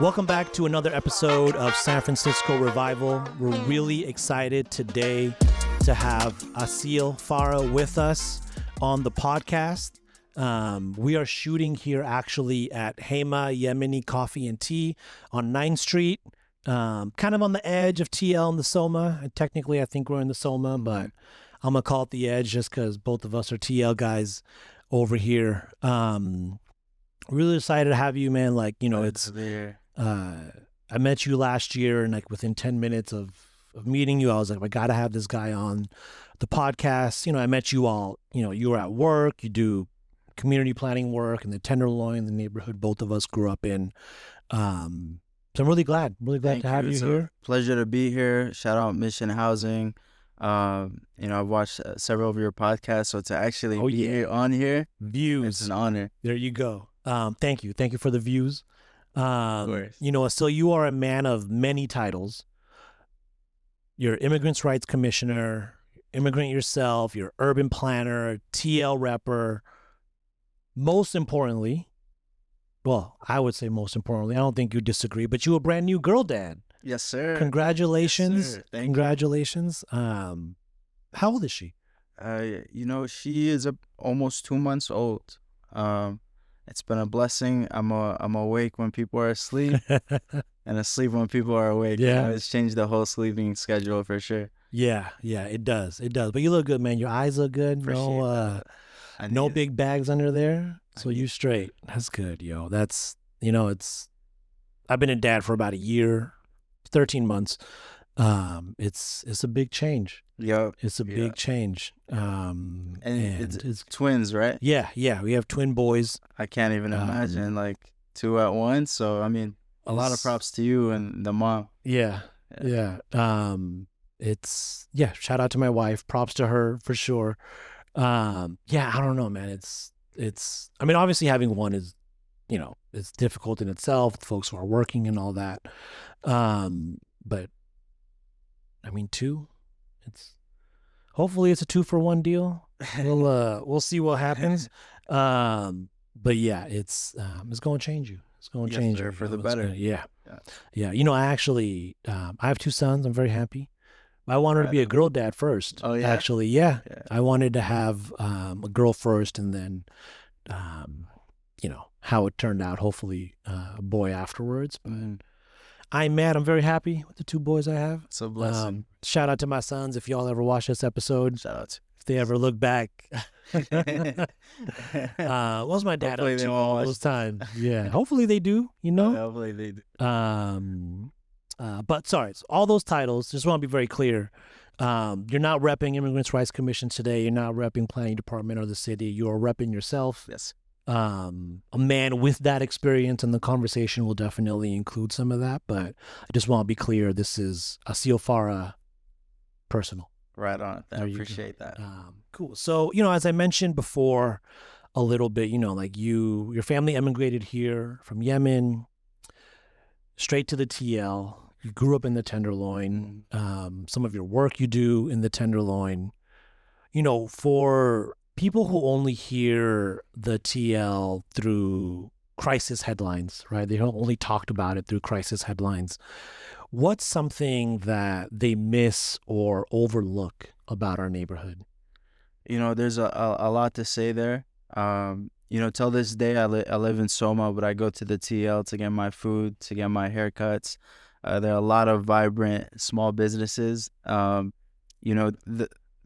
Welcome back to another episode of San Francisco Revival. We're really excited today to have Aseel Fara with us on the podcast. We are shooting here actually at Hema Yemeni Coffee and Tea on 9th Street, kind of on the edge of TL and the Soma. And technically, I think we're in the Soma, but I'm going to call it the edge just because both of us are TL guys over here. Really excited to have you, man. Like, you know, it's... I met you last year, and like within 10 minutes of meeting you, I was like, I got to have this guy on the podcast. You know, I met you all, you know, you were at work, you do community planning work in the Tenderloin, the neighborhood both of us grew up in. So I'm really glad to have you here. Pleasure to be here. Shout out Mission Housing. You know, I've watched several of your podcasts, so to actually be on here, views, it's an honor. There you go. Thank you for the views. Of course. You know, so you are a man of many titles. You're Immigrants' Rights Commissioner, immigrant yourself, you're urban planner, TL repper. Most importantly, well, I would say most importantly, I don't think you disagree, but you're a brand new girl dad. Yes, sir. Congratulations. Yes, sir. Thank Congratulations. How old is she? You know, she is almost 2 months old. It's been a blessing. I'm awake when people are asleep and asleep when people are awake. Yeah. You know, it's changed the whole sleeping schedule for sure. Yeah, it does. But you look good, man. Your eyes look good. No big bags under there. So you straight. That's good, yo. That's, you know, I've been a dad for about a year, 13 months. It's a big change. Yep. It's a big change. And it's twins, right? Yeah. We have twin boys. I can't even imagine like two at once. So I mean, a lot of props to you and the mom. Yeah. Shout out to my wife. Props to her for sure. I don't know, man. It's I mean, obviously having one is, you know, it's difficult in itself, folks who are working and all that. But I mean, hopefully it's a 2-for-1 deal. We'll see what happens. But yeah, it's going to change you. It's going to change you for the better. Yeah. You know, I actually, I have 2 sons. I'm very happy. I wanted to be a girl dad first. Oh yeah. Actually, yeah. I wanted to have a girl first, and then, you know, how it turned out. Hopefully, a boy afterwards. But I'm very happy with the 2 boys I have. It's a blessing. Shout out to my sons if y'all ever watch this episode. Shout out. If they ever look back. What was my dad up to all those times? Yeah. Hopefully they do, you know? Hopefully they do. But sorry, all those titles, just want to be very clear. You're not repping Immigrants' Rights Commission today. You're not repping Planning Department or the city. You're repping yourself. Yes. A man with that experience, and the conversation will definitely include some of that, but I just want to be clear, this is Aseel Fara personal. Right on. I appreciate that. Cool. So, you know, as I mentioned before a little bit, you know, like your family emigrated here from Yemen straight to the TL. You grew up in the Tenderloin. Some of your work you do in the Tenderloin. You know, for people who only hear the TL through crisis headlines, right? They don't only talked about it through crisis headlines. What's something that they miss or overlook about our neighborhood? You know, there's a lot to say there. You know, till this day, I live in Soma, but I go to the TL to get my food, to get my haircuts. There are a lot of vibrant small businesses. You know,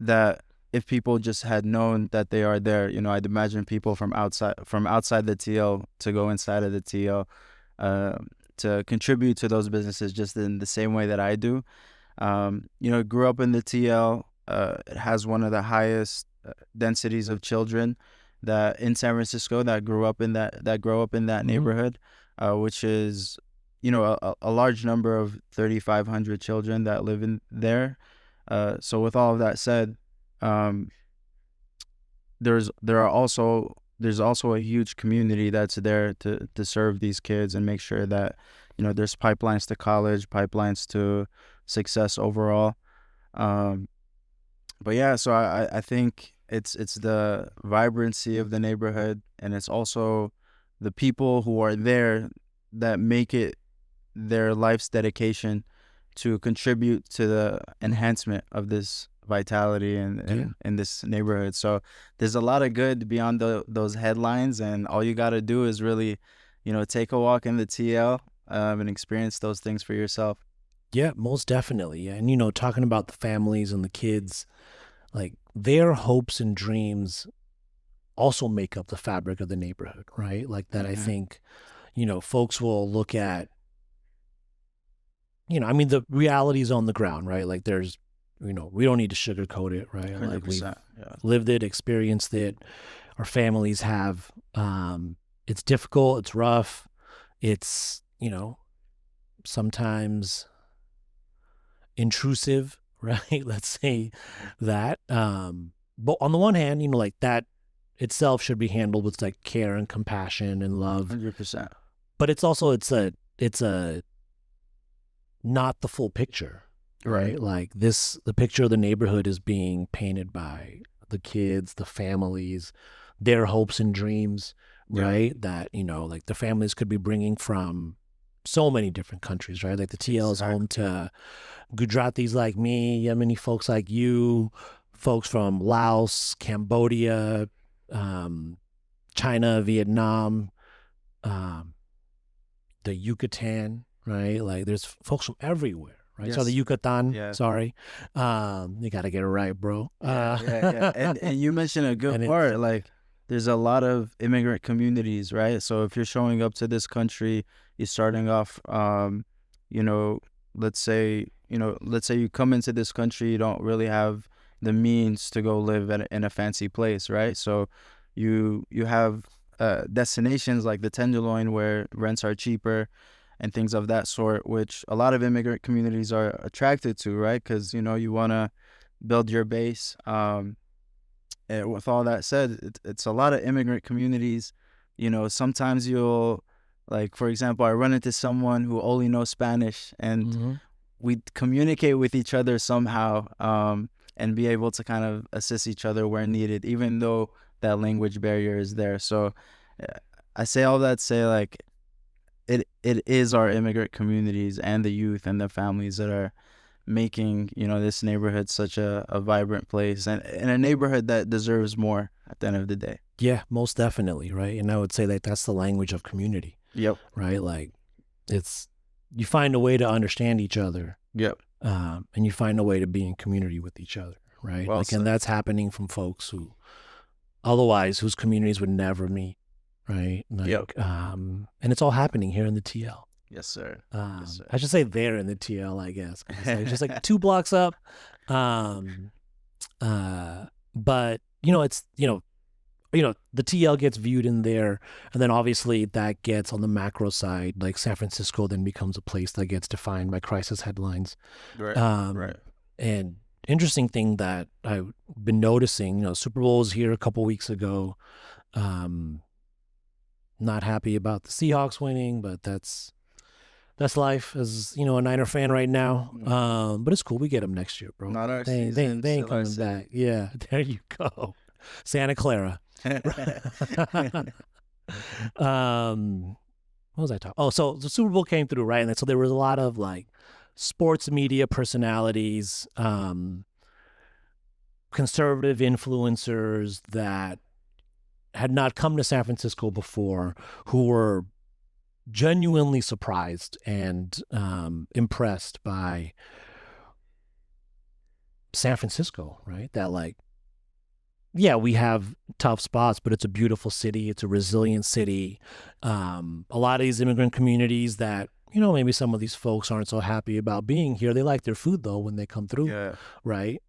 that if people just had known that they are there, you know, I'd imagine people from outside the TL to go inside of the TL to contribute to those businesses just in the same way that I do. You know, grew up in the TL. It has one of the highest densities of children that in San Francisco that grow up in that neighborhood, which is, you know, a large number of 3,500 children that live in there. So with all of that said, there's also a huge community that's there to serve these kids and make sure that, you know, there's pipelines to college, pipelines to success overall. But yeah, so I think it's the vibrancy of the neighborhood, and it's also the people who are there that make it their life's dedication to contribute to the enhancement of this vitality and in this neighborhood. So there's a lot of good beyond those headlines, and all you got to do is really, take a walk in the TL, and experience those things for yourself. Yeah, most definitely. Yeah. And, talking about the families and the kids, like their hopes and dreams also make up the fabric of the neighborhood, right? Like that, I think, folks will look at, I mean, the reality is on the ground, right? Like there's, we don't need to sugarcoat it, right? Like we've lived it, experienced it. Our families have. It's difficult. It's rough. It's, sometimes intrusive, right? Let's say that. But on the one hand, like that itself should be handled with like care and compassion and love. 100%. But it's also, it's a not the full picture, right? Like the picture of the neighborhood is being painted by the kids, the families, their hopes and dreams, right? That, like the families could be bringing from so many different countries, right? Like the TL is home to Gujaratis like me, Yemeni folks like you, folks from Laos, Cambodia, China, Vietnam, the Yucatan, right? Like there's folks from everywhere, right? So the Yucatan, sorry. You got to get it right, bro. And you mentioned a good part, like there's a lot of immigrant communities, right? So if you're showing up to this country, you're starting off, let's say you come into this country, you don't really have the means to go live in a fancy place, right? So you have destinations like the Tenderloin where rents are cheaper and things of that sort, which a lot of immigrant communities are attracted to, right? Because, you want to build your base. And with all that said, it's a lot of immigrant communities. Sometimes you'll, like, for example, I run into someone who only knows Spanish, and we communicate with each other somehow, and be able to kind of assist each other where needed, even though that language barrier is there. So I say all that to say, like, it is our immigrant communities and the youth and the families that are making, this neighborhood such a vibrant place, and a neighborhood that deserves more at the end of the day. Yeah, most definitely, right? And I would say that that's the language of community. Yep. Right? Like you find a way to understand each other. Yep. And you find a way to be in community with each other, right? Well and that's happening from folks whose communities would never meet, right? Like, and it's all happening here in the TL. Yes, sir. Yes, sir. I should say there in the TL, I guess. It's just like 2 blocks up. But it's, the TL gets viewed in there, and then obviously that gets on the macro side, like San Francisco then becomes a place that gets defined by crisis headlines. Right. Right. And interesting thing that I've been noticing, Super Bowl was here a couple weeks ago. Not happy about the Seahawks winning, but that's life as, a Niner fan right now. But it's cool. We get them next year, bro. Not our they season. They ain't coming back. Yeah, there you go. Santa Clara. What was I talking? Oh, so the Super Bowl came through, right? And so there was a lot of like sports media personalities, conservative influencers that had not come to San Francisco before, who were genuinely surprised and impressed by San Francisco, right? That like, yeah, we have tough spots, but it's a beautiful city. It's a resilient city. A lot of these immigrant communities that, maybe some of these folks aren't so happy about being here. They like their food though when they come through, right?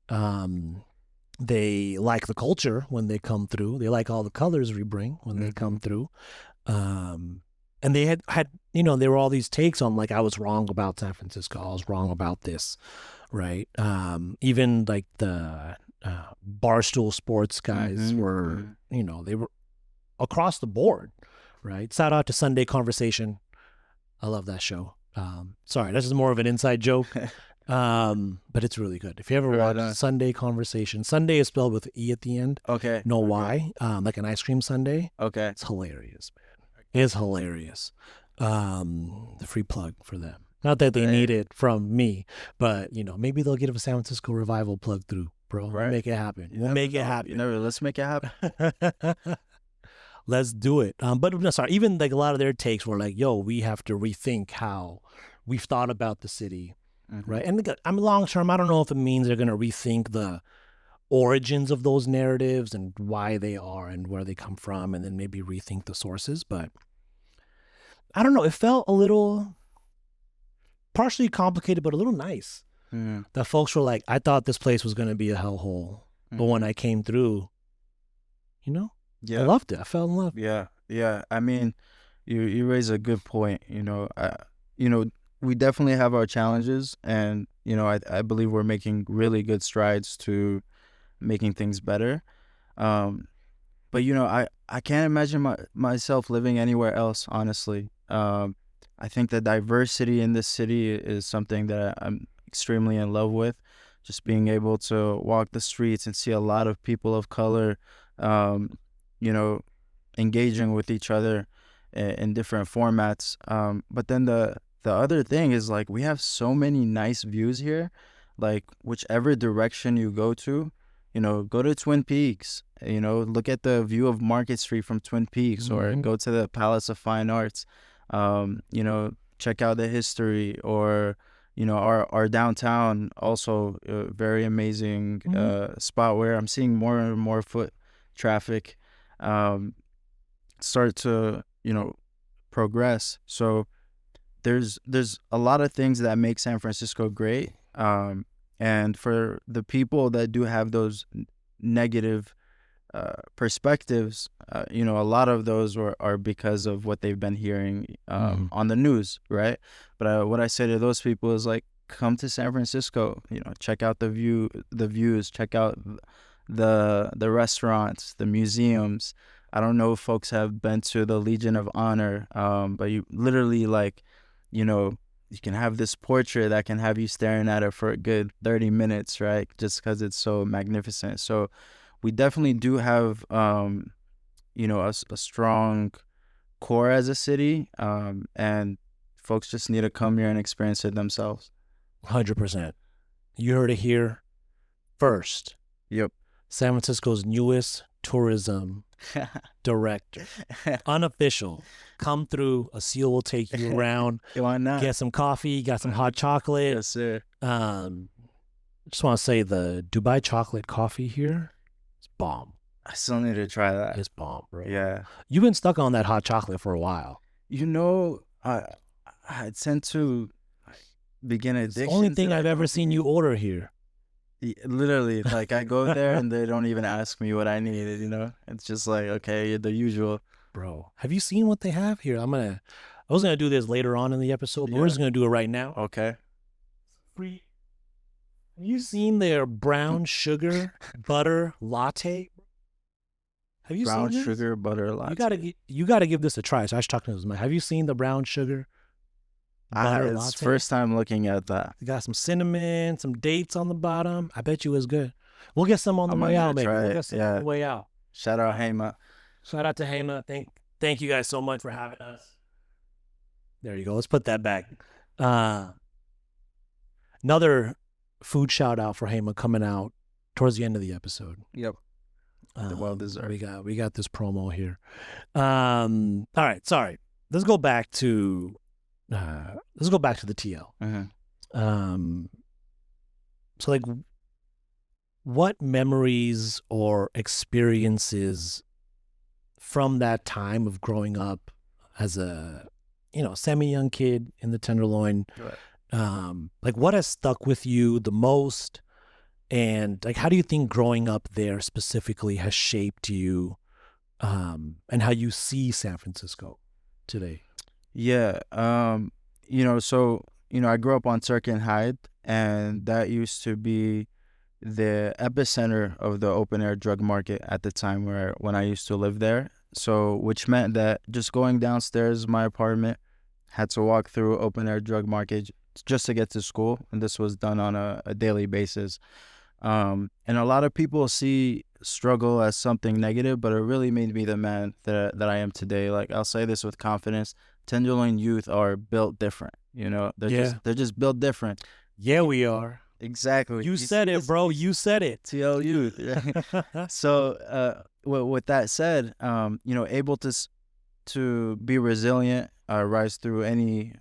They like the culture when they come through. They like all the colors we bring when they come through. And they had there were all these takes on like, I was wrong about San Francisco. I was wrong about this, right? Even like the Barstool Sports guys were, they were across the board, right? Shout out to Sunday Conversation. I love that show. Sorry, this is more of an inside joke. But it's really good. If you ever Right watch on. Sunday Conversation, Sunday is spelled with E at the end. Okay. Know Okay. why? Like an ice cream sundae. Okay. It's hilarious, man. It's hilarious. The free plug for them. Not that they Right. need it from me, but you know, maybe they'll get a San Francisco Revival plug through, bro. We'll Right. make it happen. You We'll never make it know. happen. You never. Let's make it happen. Let's do it. But no, sorry, even like a lot of their takes were like, yo, we have to rethink how we've thought about the city, Mhm. right? And I mean, long term, I don't know if it means they're going to rethink the origins of those narratives and why they are and where they come from, and then maybe rethink the sources. But I don't know. It felt a little partially complicated, but a little nice. Mhm. That folks were like, I thought this place was going to be a hellhole. But when I came through, you know, Yeah. I loved it. I fell in love. Yeah, yeah. I mean, you raise a good point. We definitely have our challenges, and I believe we're making really good strides to making things better. Um, but I can't imagine myself living anywhere else. Honestly, I think the diversity in this city is something that I'm extremely in love with. Just being able to walk the streets and see a lot of people of color, um, you know, engaging with each other in different formats. But then the other thing is, like, we have so many nice views here. Like, whichever direction you go to, go to Twin Peaks. Look at the view of Market Street from Twin Peaks, or Mhm. go to the Palace of Fine Arts. Check out the history, or our downtown, also a very amazing spot where I'm seeing more and more foot traffic start to progress. So there's a lot of things that make San Francisco great, and for the people that do have those negative perspectives, a lot of those are because of what they've been hearing on the news, right? But what I say to those people is, like, come to San Francisco, check out the views, check out the restaurants, the museums. I don't know if folks have been to the Legion of Honor, but you literally, like, you can have this portrait that can have you staring at it for a good 30 minutes, right? Just because it's so magnificent. So we definitely do have, a strong core as a city, and folks just need to come here and experience it themselves. 100%. You heard it here first. Yep. San Francisco's newest tourism director. Unofficial. Come through. Aseel will take you around. Why not? Get some coffee. Got some hot chocolate. Yes, sir. Just want to say the Dubai chocolate coffee here is bomb. I still need to try that. It's bomb, bro. Yeah. You've been stuck on that hot chocolate for a while. I tend to begin addiction. It's the only thing I've ever seen you order here. Literally, like, I go there and they don't even ask me what I needed, It's just like, okay, the usual. Bro, have you seen what they have here? I was gonna do this later on in the episode, but we're just gonna do it right now. Okay. Free. Have you seen their brown sugar butter latte? Have you Brown seen this? sugar butter latte? You gotta give this a try. So I was talking to this man. Have you seen the brown sugar butter latte? It's first time looking at that. They got some cinnamon, some dates on the bottom. I bet you it's good. We'll get some on the way out, baby. We'll get some on the way out. Shout out Hema. Shout out to Hema. Thank you guys so much for having us. There you go. Let's put that back. Another food shout out for Hema coming out towards the end of the episode. Yep. Well deserved. We got this promo here. All right, sorry. Let's go back to the TL. Mm-hmm. So, like, what memories or experiences from that time of growing up as a semi-young kid in the Tenderloin, Right. Like, what has stuck with you the most? And, like, how do you think growing up there specifically has shaped you, and how you see San Francisco today? Yeah. I grew up on Turk and Hyde, and that used to be the epicenter of the open air drug market at the time when I used to live there. So, which meant that just going downstairs my apartment, had to walk through open air drug market just to get to school, and this was done on a daily basis. And a lot of people see struggle as something negative, but it really made me the man that I am today. Like, I'll say this with confidence: Tenderloin youth are built different. You know, they're just built different. Yeah, we are. Exactly. You said it, bro. You said it. TL youth. So, with that said, able to be resilient, rise through any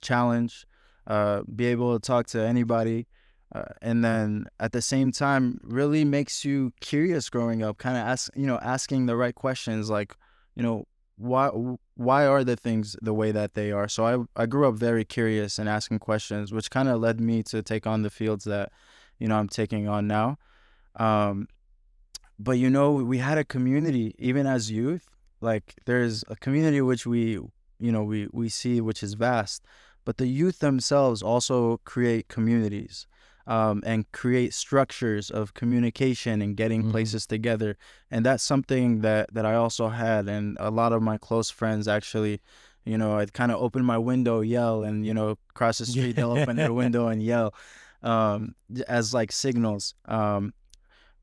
challenge, be able to talk to anybody, and then at the same time really makes you curious growing up, kind of asking the right questions, like, why are the things the way that they are. So I grew up very curious and asking questions, which kind of led me to take on the fields that I'm taking on now. But we had a community even as youth. Like, there's a community which we see, which is vast, but the youth themselves also create communities, and create structures of communication and getting places together. And that's something that I also had. And a lot of my close friends actually, I'd kind of open my window, yell, and, across the street, they'll open their window and yell, as like signals.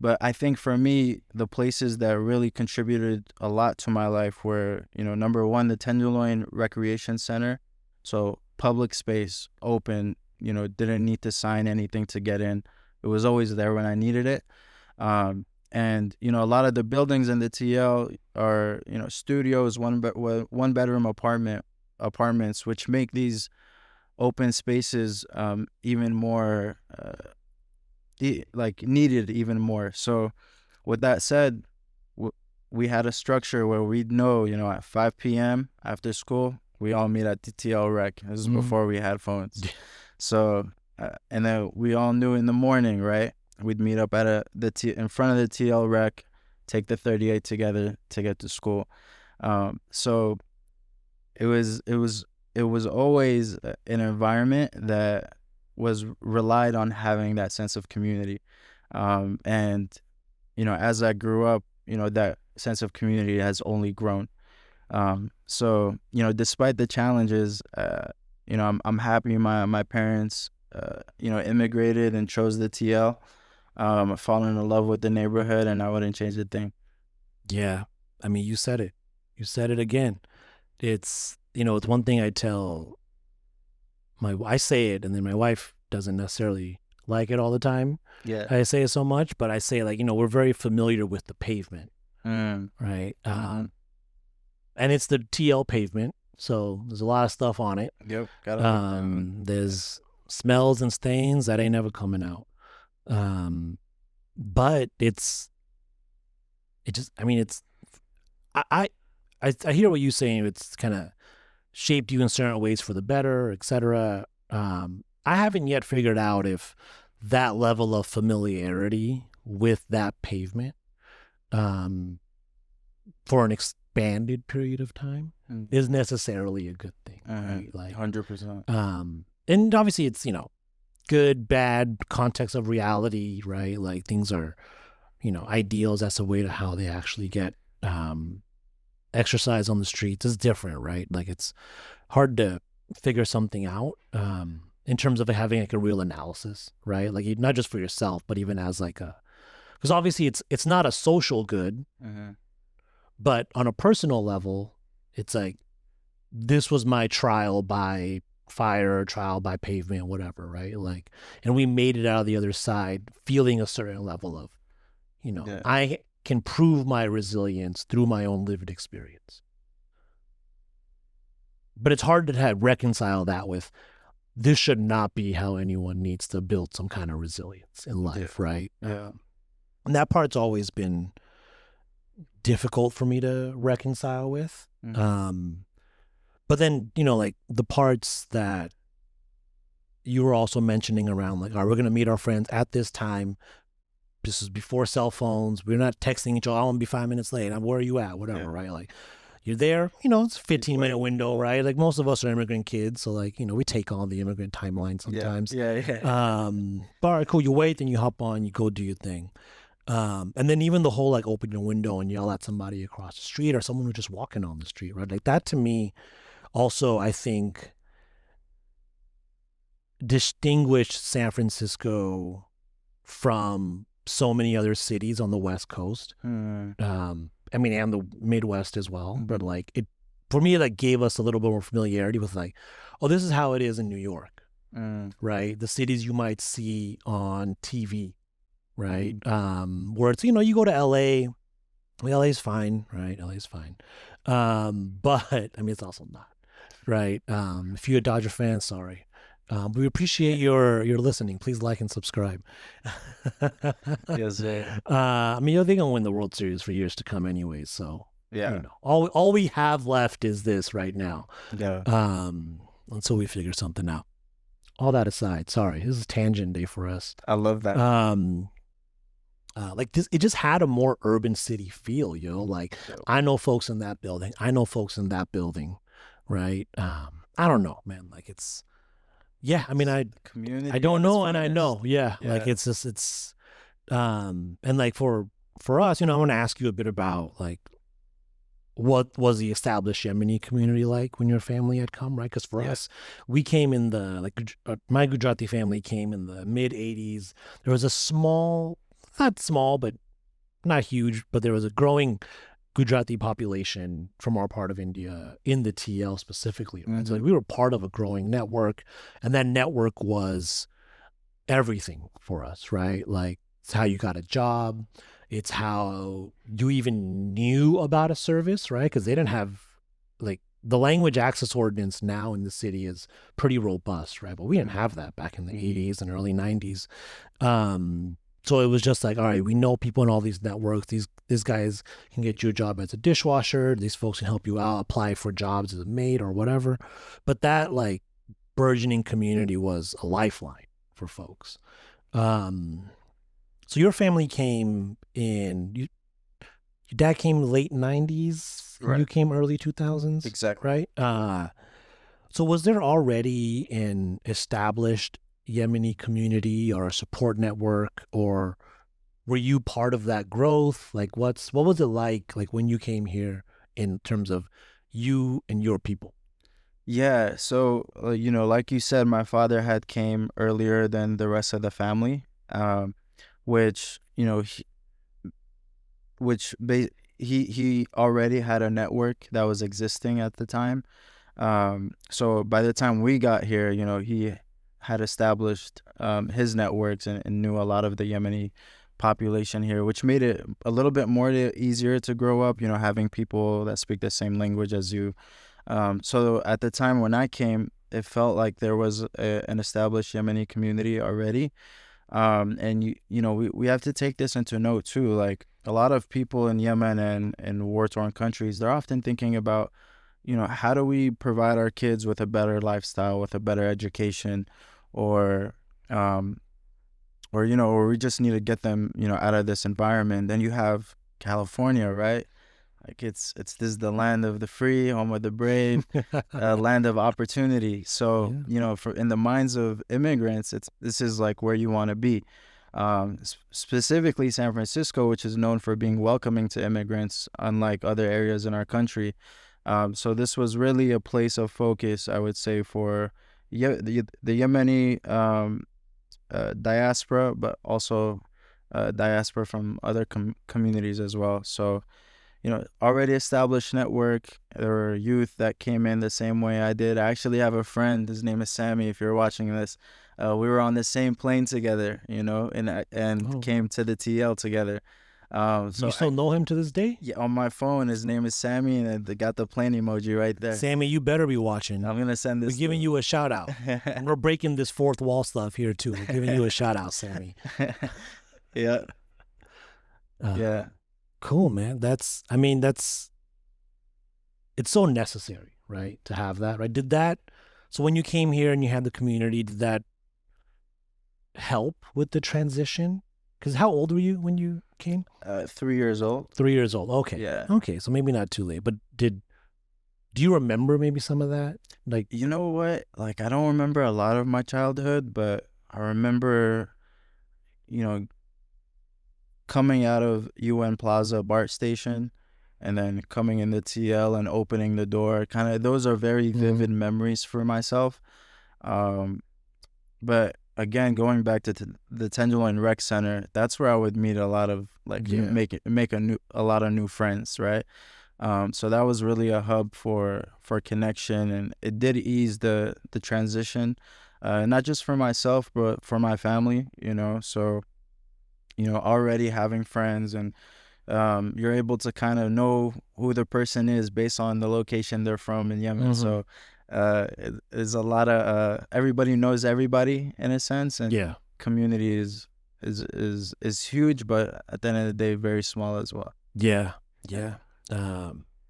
But I think for me, the places that really contributed a lot to my life were, number one, the Tenderloin Recreation Center. So public space, open, didn't need to sign anything to get in. It was always there when I needed it. And, a lot of the buildings in the TL are, studios, one bedroom apartments, which make these open spaces even more needed even more. So with that said, we had a structure where we'd know, at 5 p.m. after school, we all meet at the TL Rec. This is before we had phones. So, and then we all knew in the morning, right? We'd meet up at in front of the TL Rec, take the 38 together to get to school. So it was always an environment that was relied on having that sense of community. And, as I grew up, that sense of community has only grown. So, despite the challenges, I'm happy my parents, immigrated and chose the TL. Fallen in love with the neighborhood, and I wouldn't change a thing. Yeah. I mean, you said it. You said it again. It's, it's one thing I tell I say it, and then my wife doesn't necessarily like it all the time. Yeah. I say it so much, but I say, like, we're very familiar with the pavement, right? And it's the TL pavement, so there's a lot of stuff on it. Yep. There's smells and stains that ain't never coming out. But I hear what you're saying. It's kind of shaped you in certain ways for the better, etc. I haven't yet figured out if that level of familiarity with that pavement, for an expanded period of time, is necessarily a good thing. Right? Like 100%. And obviously it's, good, bad, context of reality, right? Like, things are, ideals. That's a way to how they actually get exercise on the streets is different, right? Like, it's hard to figure something out in terms of having like a real analysis, right? Like, not just for yourself, but even as like because obviously it's not a social good, but on a personal level, it's like, this was my trial by fire, trial by pavement, whatever, right? Like, and we made it out of the other side feeling a certain level of, I can prove my resilience through my own lived experience. But it's hard to reconcile that with, this should not be how anyone needs to build some kind of resilience in life, right? Yeah. And that part's always been difficult for me to reconcile with. But then, like, the parts that you were also mentioning around, like, we're going to meet our friends at this time. This is before cell phones. We're not texting each other. I want to be 5 minutes late. Where are you at? Whatever, right? Like, you're there, it's a 15-minute window, right? Like, most of us are immigrant kids. So, like, we take on the immigrant timeline sometimes. Yeah. All right, cool. You wait, then you hop on, you go do your thing. And then even the whole, like, open your window and yell at somebody across the street, or someone who's just walking on the street, right? Like, that to me also, I think, distinguished San Francisco from so many other cities on the West Coast. I mean, and the Midwest as well. But like it, for me, like gave us a little bit more familiarity with like, oh, this is how it is in New York, right? The cities you might see on TV, right? Where it's, you go to LA. Well, LA's fine, right? LA's fine. But I mean, it's also not, right? If you're a Dodger fan, sorry. We appreciate your listening. Please like and subscribe. Yes, sir. I mean, they're gonna win the World Series for years to come, anyways. So Yeah. all we have left is this right now. Yeah. Until we figure something out. All that aside, sorry, this is tangent day for us. I love that. Like this, it just had a more urban city feel, like I know folks in that building. I know folks in that building, right? I don't know, man. Like it's, yeah. I mean, I don't know, and I know, yeah. Like it's just, and like for us, I want to ask you a bit about like what was the established Yemeni community like when your family had come, right? Because for us, we came in my Gujarati family came in the mid '80s. There was a small, not small, but not huge, but there was a growing Gujarati population from our part of India in the TL specifically. Right? So like we were part of a growing network, and that network was everything for us, right? Like it's how you got a job. It's how you even knew about a service, right? Because they didn't have, like, the language access ordinance now in the city is pretty robust, right? But we didn't have that back in the 80s and early 90s. So it was just like, all right, we know people in all these networks. These guys can get you a job as a dishwasher. These folks can help you out, apply for jobs as a maid or whatever. But that, like, burgeoning community was a lifeline for folks. So your family came in, your dad came late 90s, right. You came early 2000s. Exactly. Right? So was there already an established Yemeni community or a support network, or were you part of that growth? Like what was it like when you came here in terms of you and your people? Yeah, so like you said, my father had came earlier than the rest of the family. Which he already had a network that was existing at the time. So by the time we got here, he had established his networks and knew a lot of the Yemeni population here, which made it a little bit more easier to grow up, having people that speak the same language as you. So at the time when I came, it felt like there was an established Yemeni community already. And we have to take this into note too. Like a lot of people in Yemen and war-torn countries, they're often thinking about, how do we provide our kids with a better lifestyle, with a better education, or we just need to get them, out of this environment. Then you have California, right? Like this is the land of the free, home of the brave, land of opportunity. So, for in the minds of immigrants, this is like where you want to be. Specifically San Francisco, which is known for being welcoming to immigrants, unlike other areas in our country. So this was really a place of focus, I would say, for the Yemeni diaspora, but also diaspora from other communities as well. So, already established network. There were youth that came in the same way I did. I actually have a friend. His name is Sammy. If you're watching this, we were on the same plane together, and came to the TL together. So you still know him to this day? Yeah, on my phone, his name is Sammy, and I got the plane emoji right there. Sammy, you better be watching. I'm gonna send this. We're giving you a shout out. And we're breaking this fourth wall stuff here too. We're giving you a shout out, Sammy. Yeah. Yeah. Cool, man. It's so necessary, right? To have that, right? So when you came here and you had the community, did that help with the transition? Because how old were you when you came? 3 years old. 3 years old. Okay. Yeah. Okay. So maybe not too late, but do you remember maybe some of that? Like, you know what? Like, I don't remember a lot of my childhood, but I remember, coming out of UN Plaza BART station and then coming in the TL and opening the door. Those are very vivid memories for myself. but again, going back to the Tenderloin Rec Center, that's where I would meet a lot of like Yeah. make a lot of new friends, right? So that was really a hub for connection, and it did ease the transition, not just for myself but for my family, you know. So already having friends, and you're able to kind of know who the person is based on the location they're from in Yemen. Mm-hmm. So there's a lot of everybody knows everybody in a sense, and Yeah. community is huge, but at the end of the day, very small as well. Yeah. Yeah.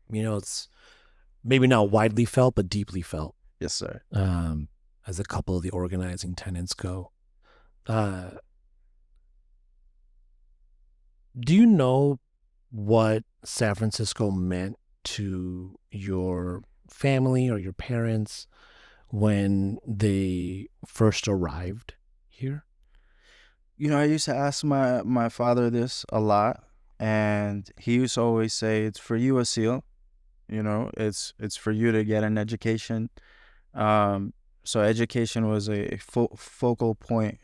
It's maybe not widely felt, but deeply felt, Yes, sir. as a couple of the organizing tenants go. Do you know what San Francisco meant to your family or your parents when they first arrived here? I used to ask my father this a lot, and he used to always say, "It's for you, Aseel. It's for you to get an education." So education was a focal point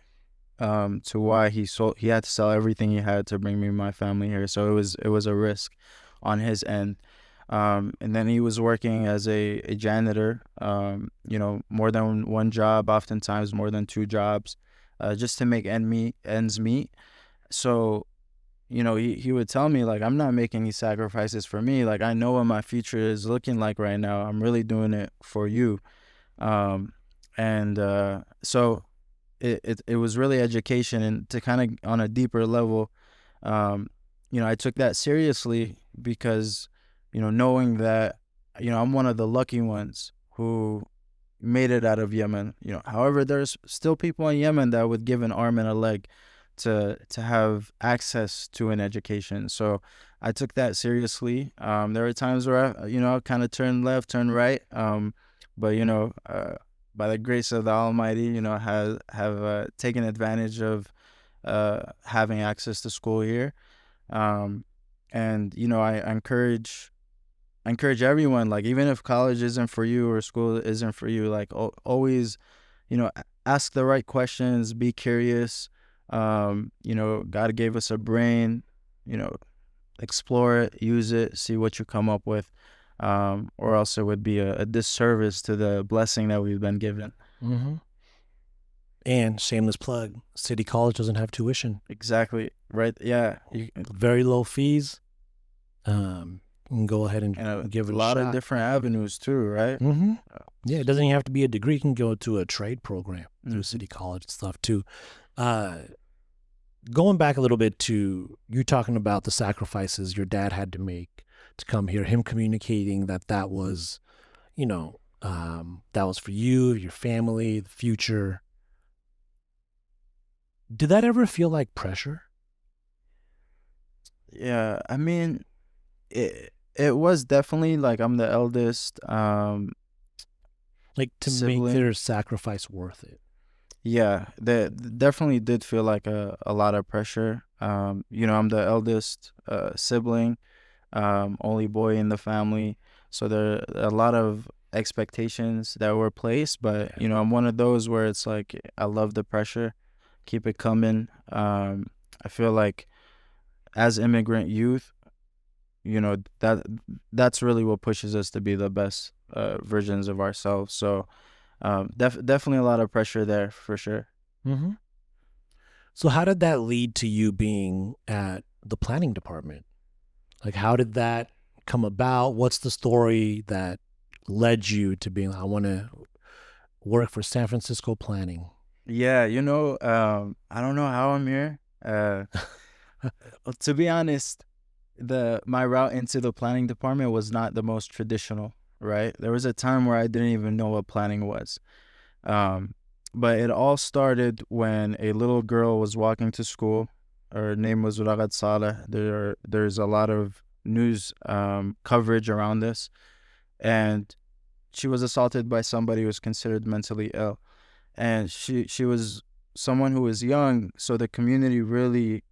to why he had to sell everything he had to bring me and my family here. So it was a risk on his end. And then he was working as a janitor, more than one job, oftentimes more than two jobs, just to make ends meet. So, he would tell me, like, I'm not making these sacrifices for me. Like, I know what my future is looking like right now. I'm really doing it for you. And so it was really education, and to kind of on a deeper level, I took that seriously because, knowing that, I'm one of the lucky ones who made it out of Yemen. However, there's still people in Yemen that would give an arm and a leg to have access to an education. So I took that seriously. There were times where I kind of turned left, turned right, but by the grace of the Almighty, have taken advantage of having access to school here. And I encourage everyone, like, even if college isn't for you or school isn't for you, like, always, ask the right questions, be curious. God gave us a brain, explore it, use it, see what you come up with. Or else it would be a disservice to the blessing that we've been given. Mm-hmm. And shameless plug, City College doesn't have tuition. Exactly. Right. Yeah. Very low fees. You can go ahead and give it a lot shot. of different avenues too, right? Mm-hmm. Yeah, it doesn't even have to be a degree. You can go to a trade program through Mhm. City College and stuff too. Going back a little bit to you talking about the sacrifices your dad had to make to come here, him communicating that was, that was for you, your family, the future. Did that ever feel like pressure? Yeah. I mean, it was definitely like I'm the eldest Like to make sibling. their sacrifice worth it? Yeah, that definitely did feel like a lot of pressure. I'm the eldest sibling, only boy in the family, so there are a lot of expectations that were placed. But I'm one of those where it's like I love the pressure, keep it coming. I feel like as immigrant youth, that's really what pushes us to be the best versions of ourselves. So definitely a lot of pressure there for sure. Mm-hmm. So how did that lead to you being at the planning department? Like, how did that come about? What's the story that led you to being, I want to work for San Francisco planning? Yeah, I don't know how I'm here. To be honest, the my route into the planning department was not the most traditional, right? There was a time where I didn't even know what planning was. Um, but it all started when a little girl was walking to school. Her name was Ragat Saleh. There's a lot of news coverage around this, and she was assaulted by somebody who was considered mentally ill, and she was someone who was young, so the community really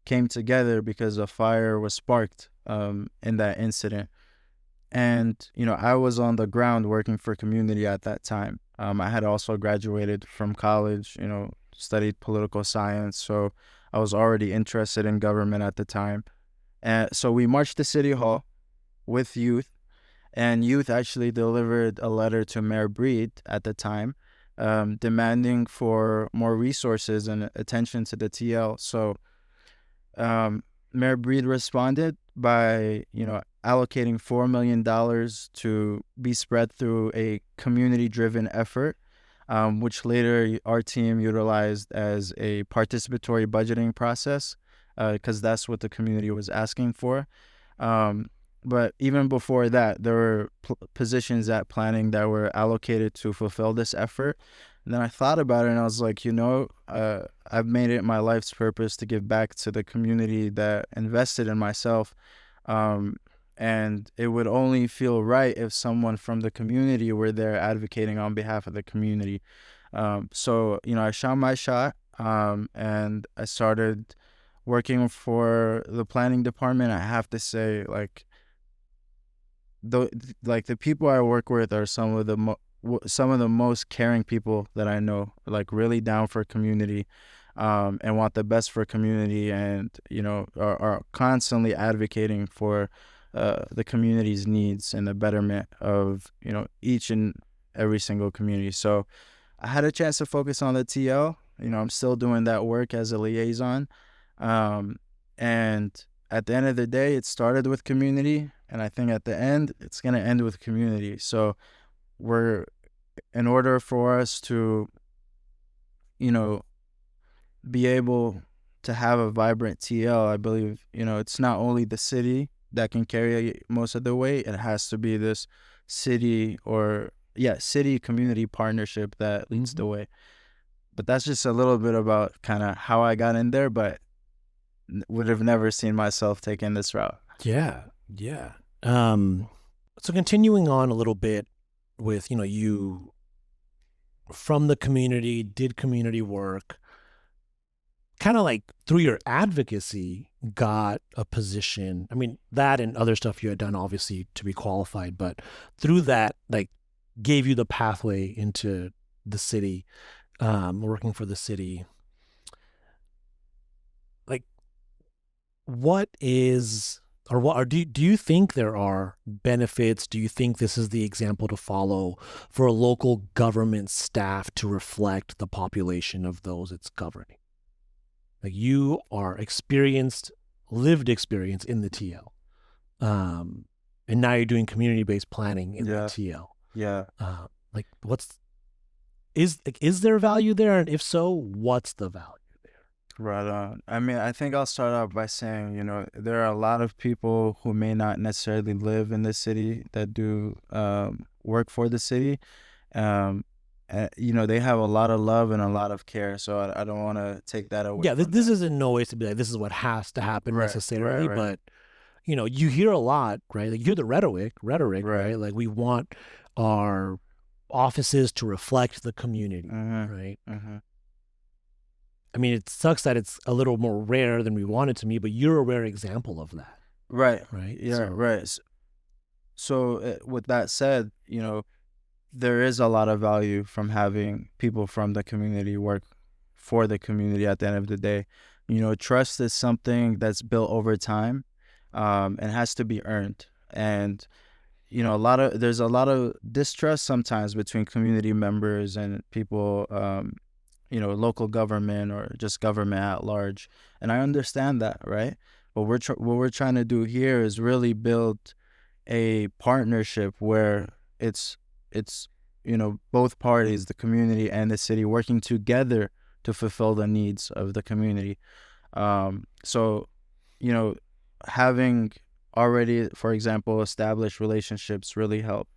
came together because a fire was sparked in that incident. And I was on the ground working for community at that time. I had also graduated from college, studied political science, so I was already interested in government at the time. And so we marched to City Hall with youth, and youth actually delivered a letter to Mayor Breed at the time, demanding for more resources and attention to the TL. So um, Mayor Breed responded by, allocating $4 million to be spread through a community-driven effort, which later our team utilized as a participatory budgeting process, because that's what the community was asking for. Um, but even before that, there were positions at planning that were allocated to fulfill this effort. And then I thought about it and I was like, I've made it my life's purpose to give back to the community that invested in myself. And it would only feel right if someone from the community were there advocating on behalf of the community. So, I shot my shot, and I started working for the planning department. I have to say, the people I work with are some of the most caring people that I know, like really down for community, and want the best for community, and are constantly advocating for the community's needs and the betterment of each and every single community. So I had a chance to focus on the TL. I'm still doing that work as a liaison, and at the end of the day, it started with community, and I think at the end, it's going to end with community. So in order for us to, be able to have a vibrant TL, I believe, it's not only the city that can carry most of the weight. It has to be this city community partnership that leads the way. But that's just a little bit about kind of how I got in there, but would have never seen myself taking this route. Yeah. So continuing on a little bit with, you from the community, did community work, kind of like through your advocacy, got a position. I mean, that and other stuff you had done, obviously, to be qualified, but through that, gave you the pathway into the city, working for the city. Do you think there are benefits? Do you think this is the example to follow for a local government staff to reflect the population of those it's governing? You are lived experience in the TL, and now you're doing community-based planning in the TL. Yeah. Is there value there, and if so, what's the value? Right on. I mean, I think I'll start out by saying, there are a lot of people who may not necessarily live in the city that do work for the city. They have a lot of love and a lot of care, so I don't want to take that away. Yeah, this is in no way to be like, this is what has to happen necessarily, right. But, you hear a lot, right? You hear the rhetoric, right? We want our offices to reflect the community, right? Mm-hmm. I mean, it sucks that it's a little more rare than we want it to be, but you're a rare example of that. Right. Right. Yeah. Right. So with that said, there is a lot of value from having people from the community work for the community at the end of the day. Trust is something that's built over time, and has to be earned. And, there's a lot of distrust sometimes between community members and people, local government or just government at large. And I understand that, right? But what we're trying to do here is really build a partnership where it's both parties, the community and the city, working together to fulfill the needs of the community. So having already, for example, established relationships really help.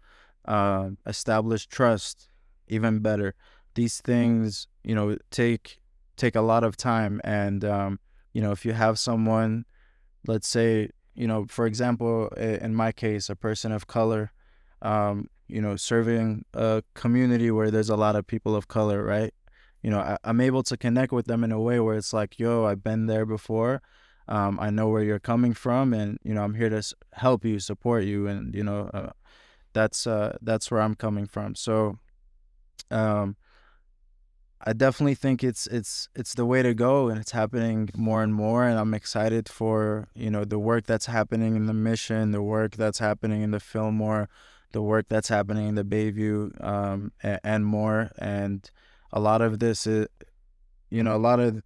Establish trust even better. These things take a lot of time, and if you have someone, let's say, for example, in my case, a person of color, serving a community where there's a lot of people of color, right? I'm able to connect with them in a way where it's like, yo, I've been there before. I know where you're coming from, and I'm here to help you, support you, and that's where I'm coming from. So Um, I definitely think it's the way to go, and it's happening more and more. And I'm excited for the work that's happening in the Mission, the work that's happening in the Fillmore, the work that's happening in the Bayview, and more. And a lot of this is a lot of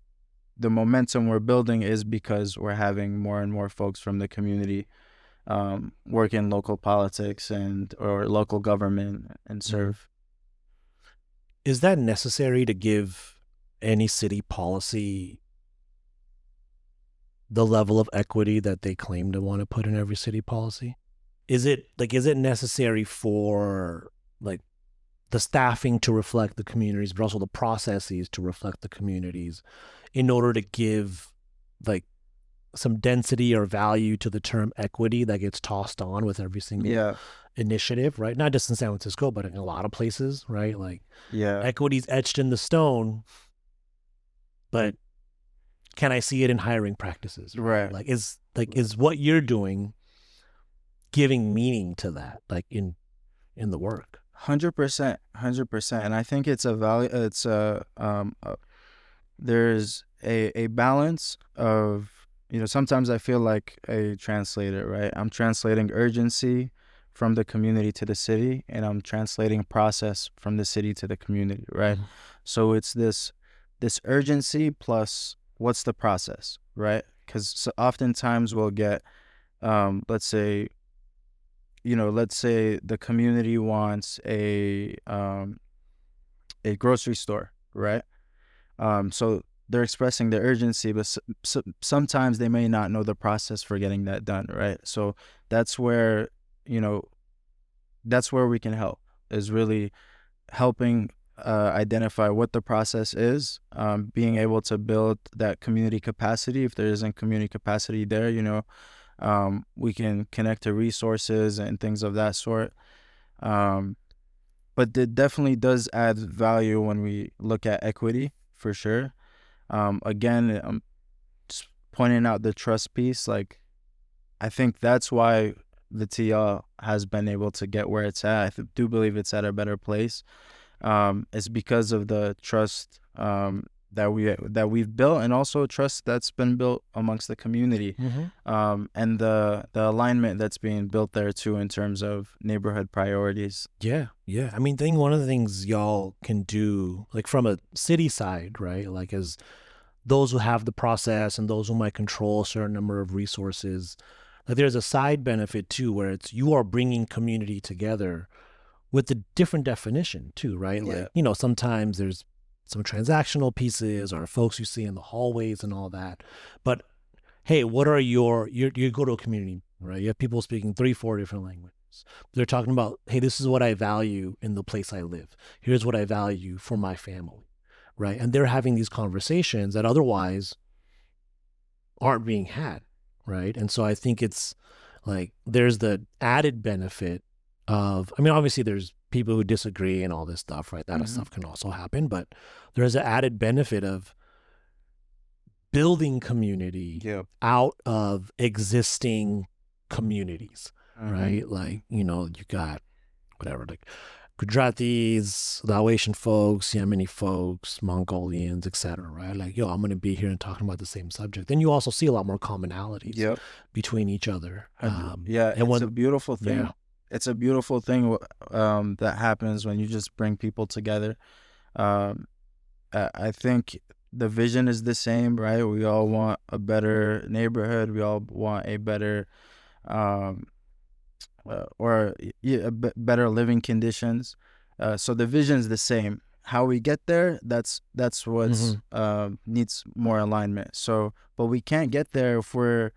the momentum we're building is because we're having more and more folks from the community work in local politics and or local government and serve. Is that necessary to give any city policy the level of equity that they claim to want to put in every city policy? Is it necessary for like the staffing to reflect the communities, but also the processes to reflect the communities in order to give like some density or value to the term equity that gets tossed on with every single initiative, right? Not just in San Francisco, but in a lot of places, right? Like equity's etched in the stone, but can I see it in hiring practices? Right. Is what you're doing giving meaning to that, like in the work? 100%, 100%. And I think it's a value. It's there's a balance of sometimes I feel like a translator, right? I'm translating urgency from the community to the city, and I'm translating process from the city to the community, right? Mm-hmm. So it's this urgency plus what's the process, right? Because oftentimes we'll get let's say the community wants a grocery store, right? So they're expressing their urgency, but sometimes they may not know the process for getting that done, right? So that's where we can help, is really helping identify what the process is, being able to build that community capacity. If there isn't community capacity there, we can connect to resources and things of that sort. But it definitely does add value when we look at equity, for sure. Again, I'm just pointing out the trust piece. Like, I think that's why the TL has been able to get where it's at. I do believe it's at a better place. It's because of the trust that we've built, and also trust that's been built amongst the community, and the alignment that's being built there too in terms of neighborhood priorities. Yeah. I mean, one of the things y'all can do, like from a city side, right? Like as those who have the process and those who might control a certain number of resources, like there's a side benefit too, where it's you are bringing community together with a different definition too, right? Yeah. Like, sometimes there's some transactional pieces or folks you see in the hallways and all that. But hey, what are you go to a community, right? You have people speaking 3-4 different languages. They're talking about, hey, this is what I value in the place I live. Here's what I value for my family, right? And they're having these conversations that otherwise aren't being had, right? And so I think it's like there's the added benefit of, I mean, obviously there's people who disagree and all this stuff, right? That stuff can also happen, but there's an added benefit of building community out of existing communities, right? Like, you got whatever, like Gujaratis, Laotian folks, Yemeni folks, Mongolians, etc., right? Like, I'm going to be here and talking about the same subject. Then you also see a lot more commonalities between each other. It's a beautiful thing. Yeah. It's a beautiful thing that happens when you just bring people together. I think the vision is the same, right? We all want a better neighborhood. We all want a better better living conditions. So the vision is the same. How we get there, that's what's needs more alignment. So, but we can't get there if we're,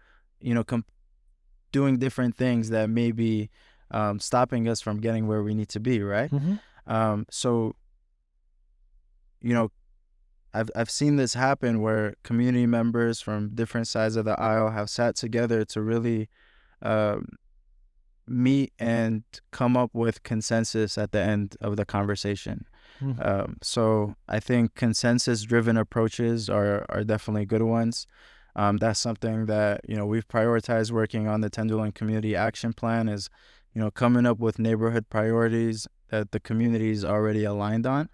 doing different things that may be stopping us from getting where we need to be, right? So, I've seen this happen where community members from different sides of the aisle have sat together to really meet and come up with consensus at the end of the conversation. So I think consensus-driven approaches are definitely good ones. That's something that we've prioritized working on the Tenderloin Community Action Plan, is coming up with neighborhood priorities that the community is already aligned on.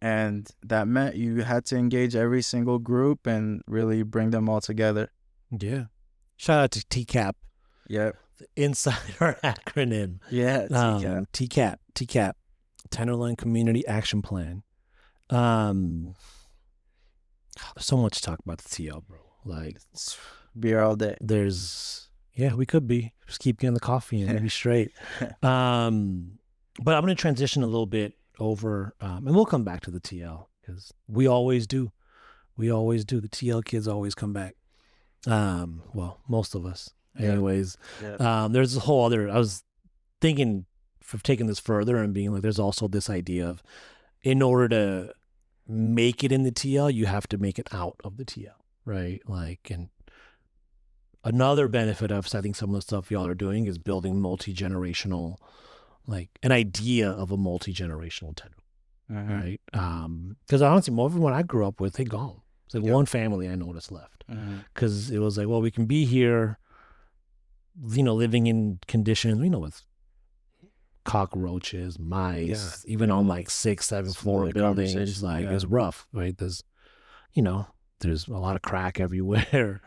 And that meant you had to engage every single group and really bring them all together. Yeah. Shout out to TCAP. Yep. Inside our acronym. Yeah, TCAP. Tenderloin Community Action Plan. There's so much to talk about the TL, bro. Like, beer all day. We could be. Just keep getting the coffee in, maybe straight. But I'm going to transition a little bit over, and we'll come back to the TL because we always do. The TL kids always come back. Well, most of us. Anyways, there's a whole other, I was thinking of taking this further and being like, there's also this idea of, in order to make it in the TL, you have to make it out of the TL, right? Like, and another benefit of, I think some of the stuff y'all are doing is building multi-generational, like an idea of a multi-generational Tenderloin, right? Because honestly, everyone I grew up with, they gone. It's like one family I noticed left because it was like, well, we can be here, living in conditions, with cockroaches, mice, even on like 6th, 7th floor buildings. Like it's rough, right? There's a lot of crack everywhere.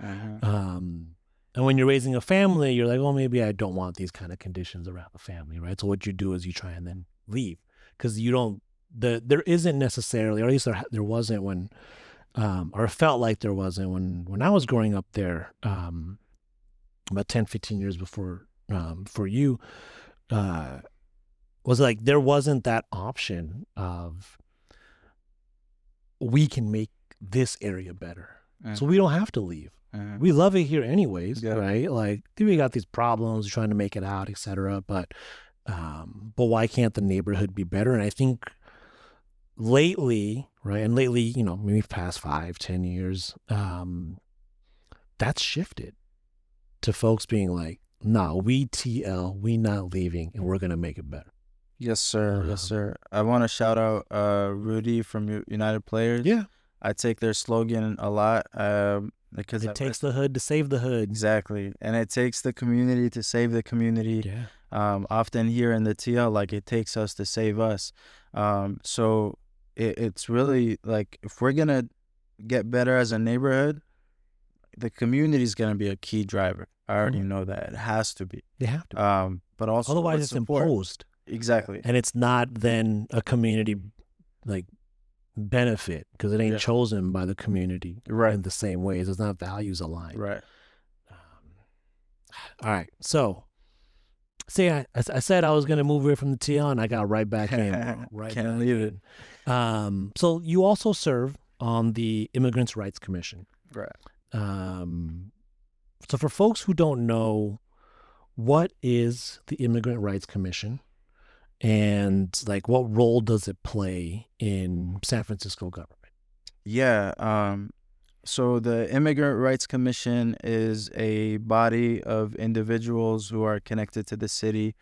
And when you're raising a family, you're like, well, maybe I don't want these kind of conditions around the family, right? So what you do is you try and then leave because there isn't necessarily, or at least there wasn't when, or felt like there wasn't when I was growing up there, about 10, 15 years before, for you, was like, there wasn't that option of, we can make this area better. So we don't have to leave. We love it here anyways, right? Like, we got these problems, trying to make it out, etc. But why can't the neighborhood be better? And I think lately, right, and lately, maybe past 5-10 years, that's shifted to folks being like, no, we TL, we not leaving, and we're going to make it better. Yes, sir. Yes, sir. I want to shout out Rudy from United Players. Yeah. I take their slogan a lot. Because it takes the hood to save the hood. Exactly. And it takes the community to save the community. Yeah. Often here in the TL, like, it takes us to save us. So it's really like, if we're going to get better as a neighborhood, the community is going to be a key driver. I already know that. It has to be. They have to. But also, otherwise it's imposed. Exactly. And it's not then a community, like, benefit because it ain't chosen by the community in the same ways. It's not values aligned. Right. All right. So, see, I said I was going to move away from the TL and I got right back in. Can't leave it. So you also serve on the Immigrants' Rights Commission. Right. So for folks who don't know, what is the Immigrant Rights Commission? And like, what role does it play in San Francisco government? Yeah. So the Immigrant Rights Commission is a body of individuals who are connected to the city.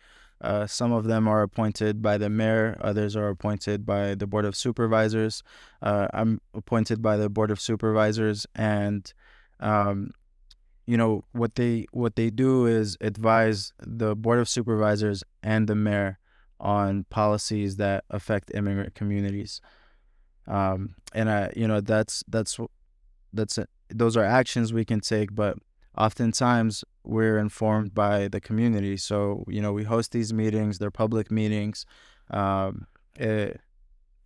Some of them are appointed by the mayor. Others are appointed by the Board of Supervisors. I'm appointed by the Board of Supervisors, and what they do is advise the Board of Supervisors and the mayor on policies that affect immigrant communities. And those are actions we can take, but oftentimes we're informed by the community. So, we host these meetings, they're public meetings.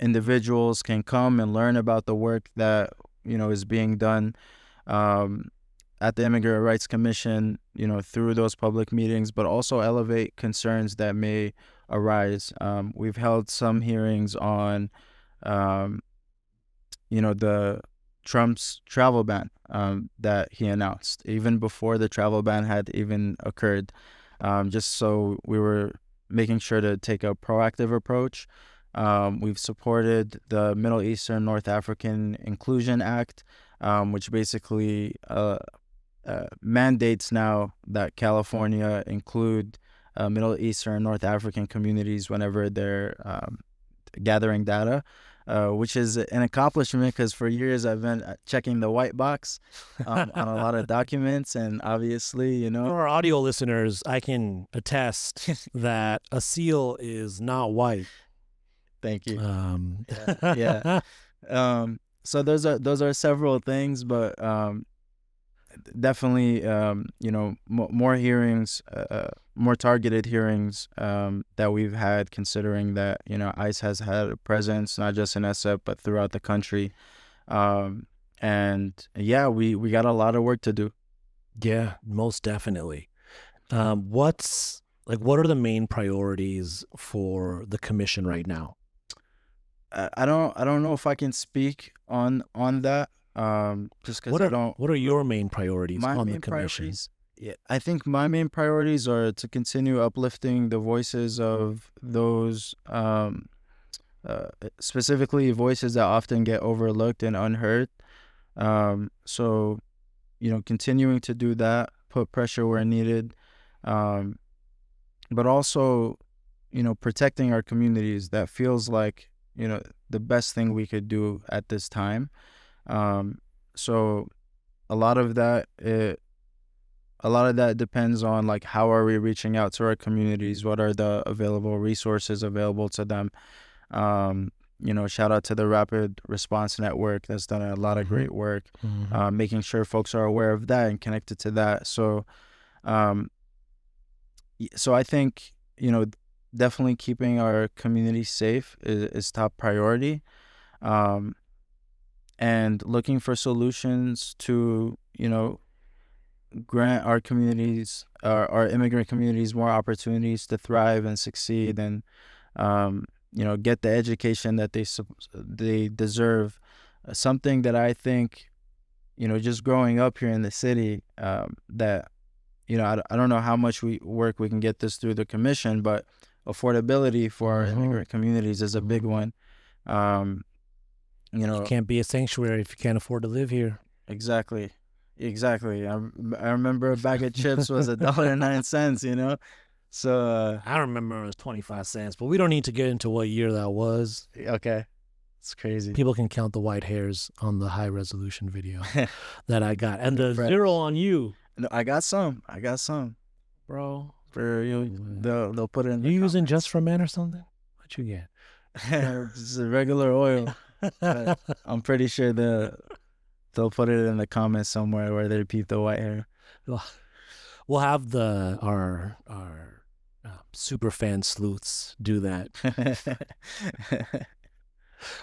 Individuals can come and learn about the work that, is being done at the Immigrant Rights Commission, through those public meetings, but also elevate concerns that may arise. We've held some hearings on, the Trump's travel ban that he announced, even before the travel ban had even occurred, just so we were making sure to take a proactive approach. We've supported the Middle Eastern North African Inclusion Act, which basically mandates now that California include Middle Eastern North African communities whenever they're gathering data. which is an accomplishment because for years I've been checking the white box on a lot of documents, and obviously, you know. For our audio listeners, I can attest that Aseel is not white. Thank you. Yeah. So those are several things, but definitely, you know, more hearings, more targeted hearings that we've had, considering that, you know, ICE has had a presence not just in SF but throughout the country. And yeah, we got a lot of work to do. Yeah, most definitely. What are the main priorities for the commission right now? I don't know if I can speak on that. Just because I don't. What are your main priorities on the commission? Yeah, I think my main priorities are to continue uplifting the voices of those, specifically voices that often get overlooked and unheard. So, you know, continuing to do that, put pressure where needed, but also, you know, protecting our communities. That feels like, you know, the best thing we could do at this time. So a lot of that depends on, like, how are we reaching out to our communities? What are the available resources available to them? You know, shout out to the Rapid Response Network that's done a lot of great work, making sure folks are aware of that and connected to that. So, so I think, you know, definitely keeping our community safe is top priority. And looking for solutions to, you know, grant our communities, our immigrant communities, more opportunities to thrive and succeed, and you know, get the education that they deserve. Something that I think, you know, just growing up here in the city, that, you know, I don't know how much work we can get this through the commission, but affordability for our immigrant communities is a big one. You know, you can't be a sanctuary if you can't afford to live here. Exactly. I remember a bag of chips was $1.09, you know. So I remember it was 25 cents, but we don't need to get into what year that was. Okay, it's crazy. People can count the white hairs on the high resolution video that I got, and the zero on you. No, I got some, bro. For you, they'll put it in. You using Just for Men or something? What you get? It's a regular oil. I'm pretty sure they'll put it in the comments somewhere where they repeat the white hair. We'll have our super fan sleuths do that.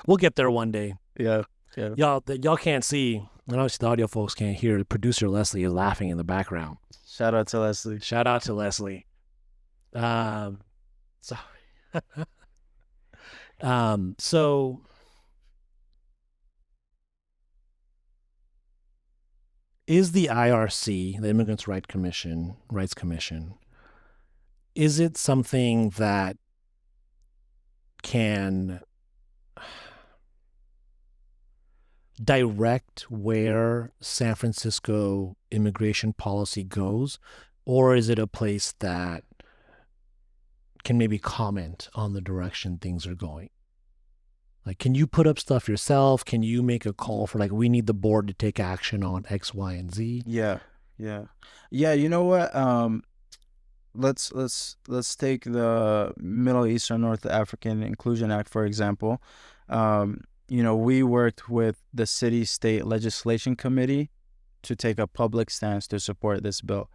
We'll get there one day. Yeah. Y'all can't see, and obviously the audio folks can't hear. Producer Leslie is laughing in the background. Shout out to Leslie. So is the IRC, the Immigrants' Rights Commission, is it something that can direct where San Francisco immigration policy goes, or is it a place that can maybe comment on the direction things are going? Like, can you put up stuff yourself? Can you make a call for, like, we need the board to take action on X, Y, and Z? Yeah. You know what? Let's take the Middle East or North African Inclusion Act, for example. You know, we worked with the city-state legislation committee to take a public stance to support this bill,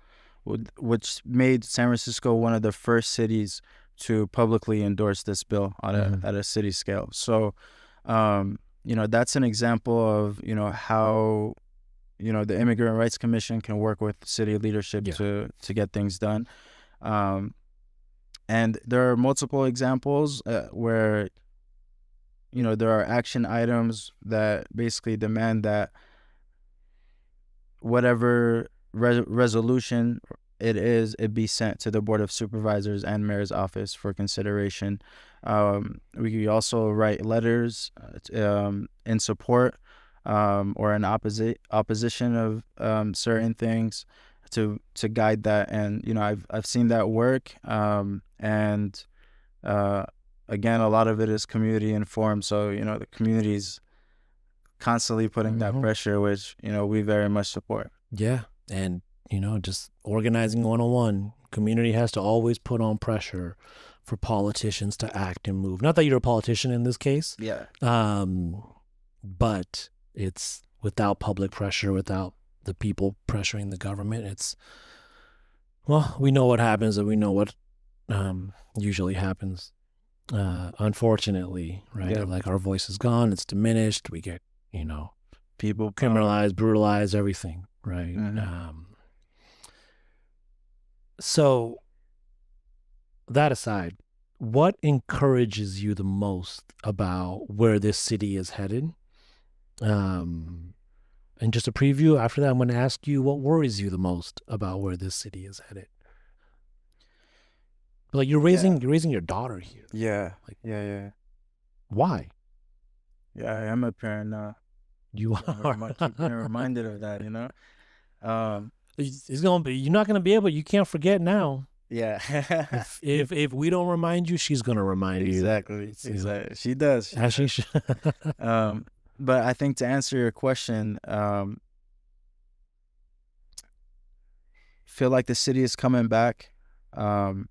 which made San Francisco one of the first cities to publicly endorse this bill on at a city scale. So, you know, that's an example of, you know, how, you know, the Immigrant Rights Commission can work with city leadership to get things done. And there are multiple examples where, you know, there are action items that basically demand that whatever resolution it be sent to the Board of Supervisors and Mayor's office for consideration. We also write letters in support or in opposition of certain things to guide that. And, you know, I've seen that work. And again, a lot of it is community informed. So, the community's constantly putting that pressure, which, we very much support. Yeah. And, just organizing 101, community has to always put on pressure for politicians to act and move. Not that you're a politician in this case. Yeah. But it's without public pressure, without the people pressuring the government, we know what happens, and we know what usually happens. Unfortunately, right? Yeah. Like, our voice is gone, it's diminished, we get, People criminalized, brutalized, everything, right? So that aside, what encourages you the most about where this city is headed? And just a preview, after that, I'm going to ask you what worries you the most about where this city is headed. Like, you're raising your daughter here. Yeah. Like, yeah. Why? Yeah, I am a parent now. You are. I keep being reminded of that, It's gonna be. You're not gonna be able. You can't forget now. Yeah. if we don't remind you, she's gonna remind you. Exactly. She does. As she should. But I think to answer your question, feel like the city is coming back, and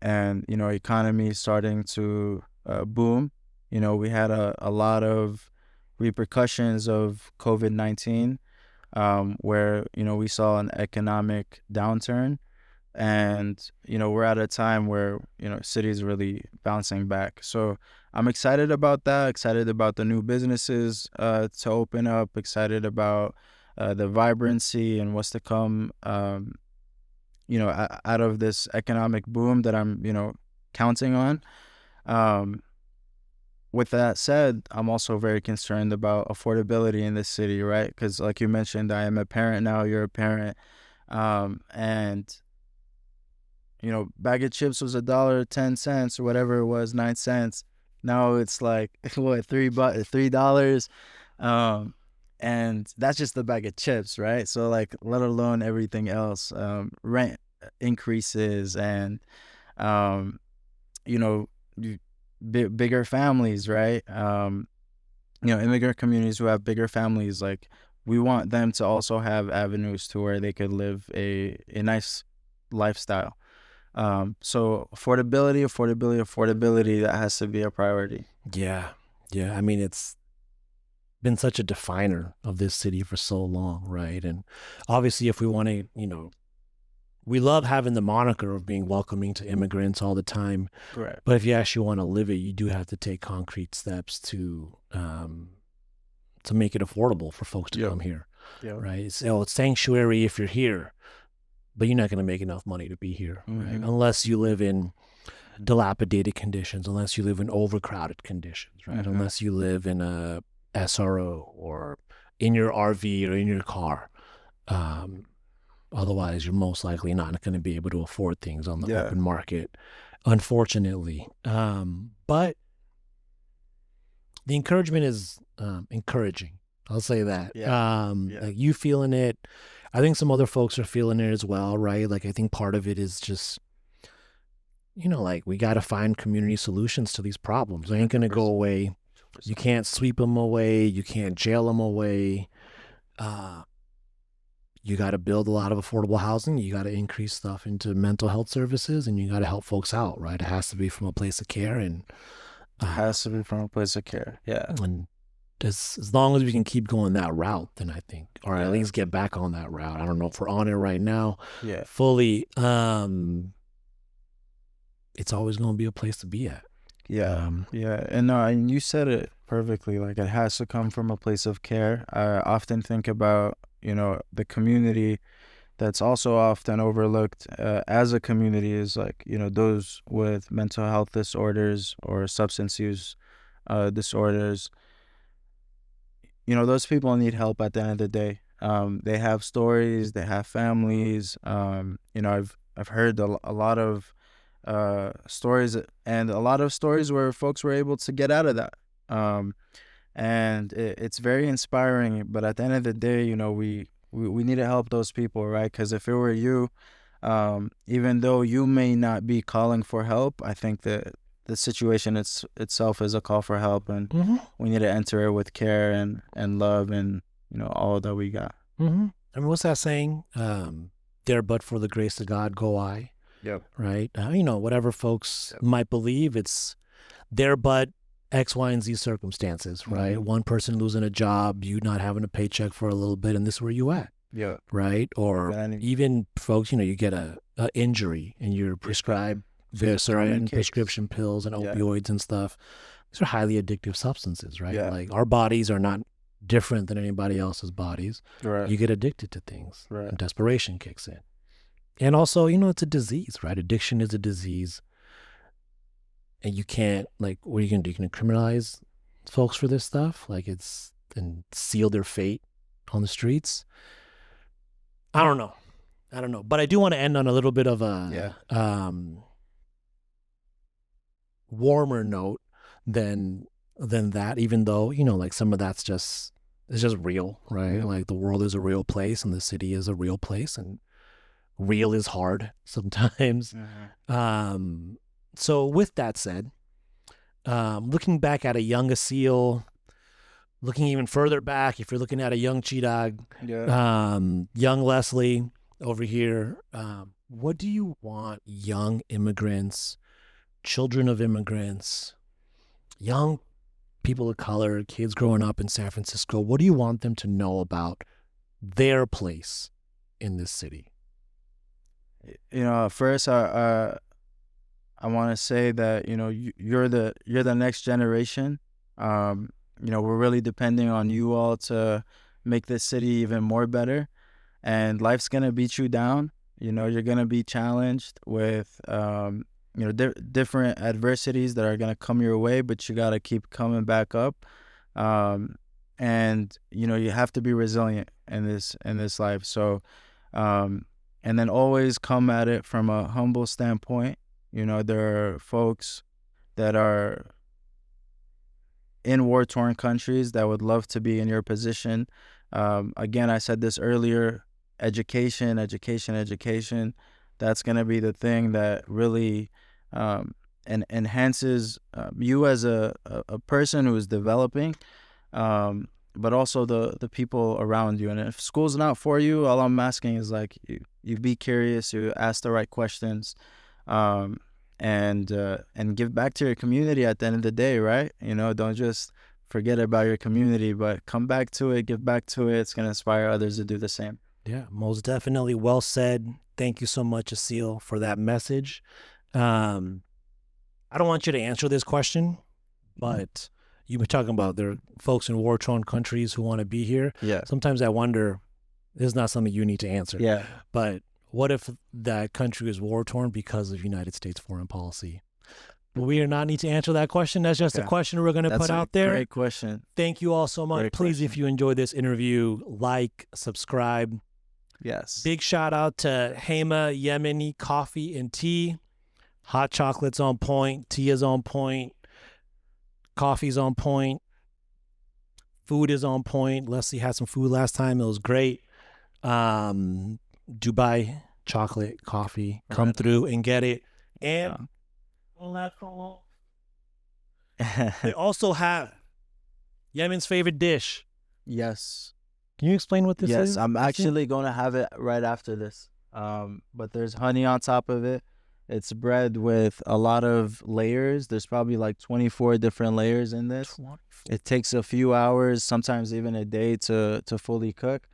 economy is starting to boom. We had a lot of repercussions of COVID-19, where we saw an economic downturn, and we're at a time where city's really bouncing back. So I'm excited about that, excited about the new businesses to open up, excited about the vibrancy and what's to come out of this economic boom that I'm counting on. With that said, I'm also very concerned about affordability in this city, right? Because like you mentioned, I am a parent now, you're a parent, and bag of chips was $1.10 or whatever it was, 9 cents. Now it's like what, $3, and that's just the bag of chips, right? So like, let alone everything else, rent increases, and bigger families, right? Immigrant communities who have bigger families, like, we want them to also have avenues to where they could live a nice lifestyle. So affordability, that has to be a priority. Yeah. I mean, it's been such a definer of this city for so long, right? And obviously, if we want to, we love having the moniker of being welcoming to immigrants all the time. Correct. But if you actually want to live it, you do have to take concrete steps to make it affordable for folks to come here, right? It's sanctuary if you're here, but you're not going to make enough money to be here, right? Unless you live in dilapidated conditions, unless you live in overcrowded conditions, right? Unless you live in a SRO or in your RV or in your car. Otherwise, you're most likely not going to be able to afford things on the open market, unfortunately. But the encouragement is encouraging. I'll say that. Like, you feeling it. I think some other folks are feeling it as well, right? Like, I think part of it is just, like, we got to find community solutions to these problems. They ain't going to go away. You can't sweep them away. You can't jail them away. You got to build a lot of affordable housing. You got to increase stuff into mental health services, and you got to help folks out, right? It has to be from a place of care, and it has to be from a place of care. Yeah. And as long as we can keep going that route, then I think, or at least get back on that route. I don't know if we're on it right now. Yeah. Fully. It's always going to be a place to be at. Yeah. And you said it perfectly. Like, it has to come from a place of care. I often think about the community that's also often overlooked as a community is, like, those with mental health disorders or substance use disorders. Those people need help at the end of the day. They have stories, they have families. I've heard a lot of stories, and a lot of stories where folks were able to get out of that. And it's very inspiring. But at the end of the day, we need to help those people, right? Because if it were you, even though you may not be calling for help, I think that the situation itself is a call for help, and we need to enter it with care and love and, you know, all that we got. I mean, what's that saying? There but for the grace of God go I. Yep. Right? You know, whatever folks might believe, it's there but X, Y, and Z circumstances, right? One person losing a job, you not having a paycheck for a little bit, and this is where you at. Yeah. Right? Or even folks, you know, you get a injury and you're prescribed certain prescription pills and opioids and stuff. These are highly addictive substances, right? Yeah. Like our bodies are not different than anybody else's bodies. Right. You get addicted to things. Right. And desperation kicks in. And also, you know, it's a disease, right? Addiction is a disease. And you can't, like, what are you going to do? You can criminalize folks for this stuff? Like, and seal their fate on the streets? I don't know. But I do want to end on a little bit of a warmer note than that, even though, you know, like some of that's it's just real, right? Yeah. Like the world is a real place and the city is a real place, and real is hard sometimes. So with that said, looking back at a young Aseel, looking even further back, if you're looking at a young Chidag, young Leslie over here, what do you want young immigrants, children of immigrants, young people of color, kids growing up in San Francisco, what do you want them to know about their place in this city? You know, first, I want to say that, you know, you're the next generation. You know, we're really depending on you all to make this city even more better. And life's gonna beat you down. You know, you're gonna be challenged with you know, different adversities that are gonna come your way, but you gotta keep coming back up. And you know, you have to be resilient in this life. So, and then always come at it from a humble standpoint. You know, there are folks that are in war-torn countries that would love to be in your position. Again, I said this earlier, education. That's going to be the thing that really enhances you as a person who is developing, but also the people around you. And if school's not for you, all I'm asking is like you be curious, you ask the right questions, and give back to your community at the end of the day, right? You know, don't just forget about your community, but come back to it, give back to it. It's going to inspire others to do the same. Yeah, most definitely. Well said. Thank you so much, Aseel, for that message. I don't want you to answer this question, but you've been talking about there are folks in war-torn countries who want to be here. Yeah. Sometimes I wonder, this is not something you need to answer. Yeah. But what if that country is war-torn because of United States foreign policy? We do not need to answer that question. That's just a question we're going to put out there. Great question. Thank you all so much. Great Please, question. if you enjoyed this interview, like, subscribe. Yes. Big shout out to Hema Yemeni Coffee and Tea. Hot chocolate's on point. Tea is on point. Coffee's on point. Food is on point. Leslie had some food last time. It was great. Dubai chocolate coffee. Come through and get it. And they also have Yemen's favorite dish. Yes. Can you explain what this is? Yes, I'm actually going to have it right after this. But there's honey on top of it. It's bread with a lot of layers. There's probably like 24 different layers in this. It takes a few hours, sometimes even a day to fully cook.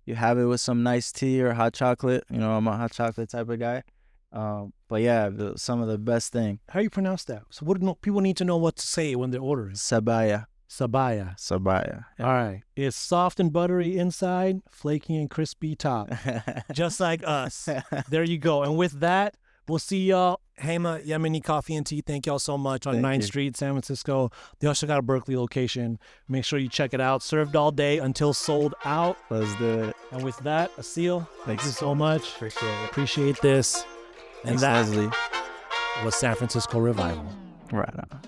You have it with some nice tea or hot chocolate. You know, I'm a hot chocolate type of guy. But yeah, some of the best thing. How do you pronounce that? So what do people need to know what to say when they're ordering? Sabaya. Sabaya. Sabaya. Yeah. All right. It's soft and buttery inside, flaky and crispy top. Just like us. There you go. And with that, we'll see y'all. Hema Yemeni Coffee and Tea. Thank y'all so much on 9th Street, San Francisco. They also got a Berkeley location. Make sure you check it out. Served all day until sold out. Let's do it. And with that, Aseel, thank you so much. Appreciate this. And Thanks, that Leslie. was San Francisco Revival. Right on.